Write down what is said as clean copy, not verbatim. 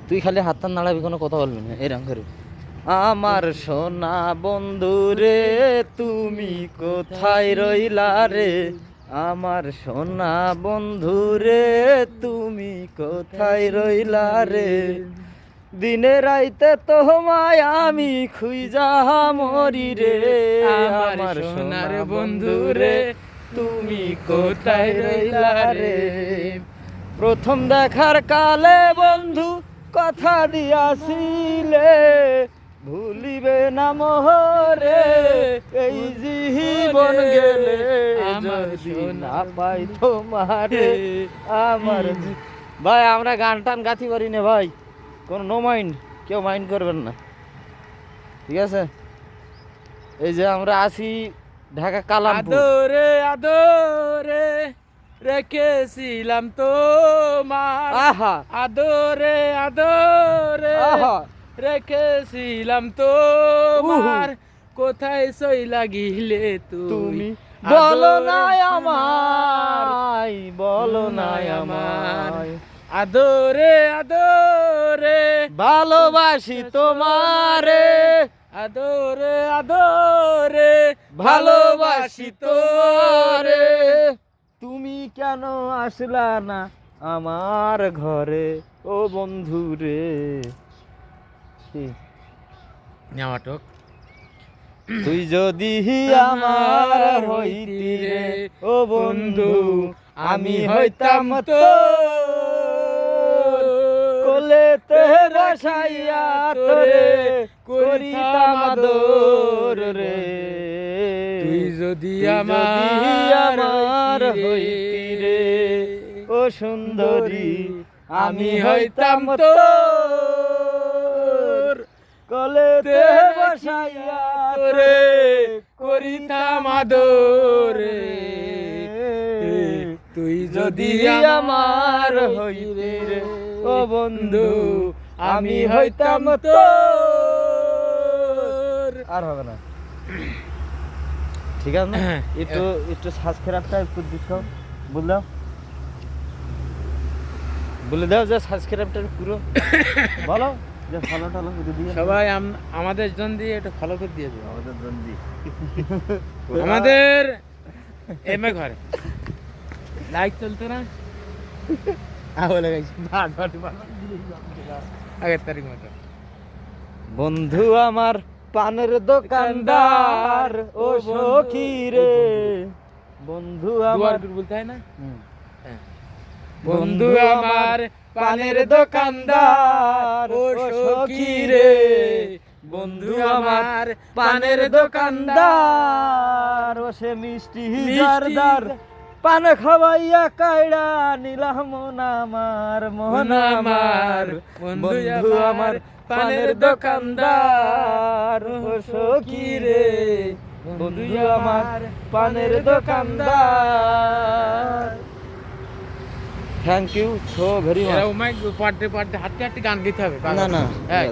তুই খালি হাত টান নাড়াবি, কোনো কথা বলবি না, এরকম করে। আমার সোনা বন্ধু রে তুমি কোথায় রইলা রে, আমার সোনা বন্ধু রে তুমি কোথায় রইলা রে, দিনে রাইতে তোমায় আমি খুঁজা মরি রে, আমার সোনার বন্ধু রে তুমি কোথায় রইলা রে। প্রথম দেখার কালে বন্ধু কথা দিয়াছিলে, ভুলিবে না মোহরে এই জীবন গেলে, যদি না পাই তোমারে আমার ভাই। আমরা গান টান গাতি পারি না ভাই, কোনো নো মাইন্ড, কেউ মাইন্ড করবেন না, ঠিক আছে। এই যে আমরা আসি ঢাকা কালামপুর। আদরে আদরে রেখেছিলাম তোমার, আহা আদরে আদরে আহা রেখেছিলাম তোমার, কোথায় সইলা গিলে তুমি বলো না আমায়, বলো না আমায়, আদরে আদরে ভালোবাসি তোমারে, আদরে আদরে ভালোবাসি তোমারে, তুমি কেন আসলা না আমার ঘরে ও বন্ধু রে। নাটক তুই যদি আমার হইতি রে ও বন্ধু, আমি হইতাম তো কোলেতে বসাইয়া তোরে করিতাম আদর রে, তুই যদি আমার হইতি রে ও সুন্দরী, আমি হইতাম তো কোলেতে বসাইয়া তোরে করিতাম আদর, তুই যদি আমার হইতি রে ও বন্ধু, আমি হইতাম তো। আর হবে না, ঠিক আছে না? একটু একটু সাবস্ক্রাইবটা একটু দিও, বুঝলাম, বলে দাও যে সাবস্ক্রাইবটা পুরো বলো, যে ফলো টলো করে দিয়ে সবাই আমাদের জন দিয়ে একটু ফলো করে দিয়ে দেবো। আমাদের জন্দি আমাদের এমএ ঘরে লাইক চলতো না, বলে গেছি আগের তারিখ মতো। বন্ধু আমার পানের দোকানদার ও সখী রে, বন্ধু আমার বলতে হয় না, বন্ধু আমার পানের দোকানদার ও সখী রে, বন্ধু আমার পানের দোকানদার ও সে মিষ্টি জারদার, পান খাওয়াইয়া কায়ড়া নিলাম মন আমার, মন আমার বন্ধু আমার পানের দোকানদার ও সখী রে, বন্ধু আমার পানের দোকানদার। Thank you so very much. পার্টে পার্টে হাঁটতে হাঁটতে গান গাইতে হবে। না না হ্যাঁ।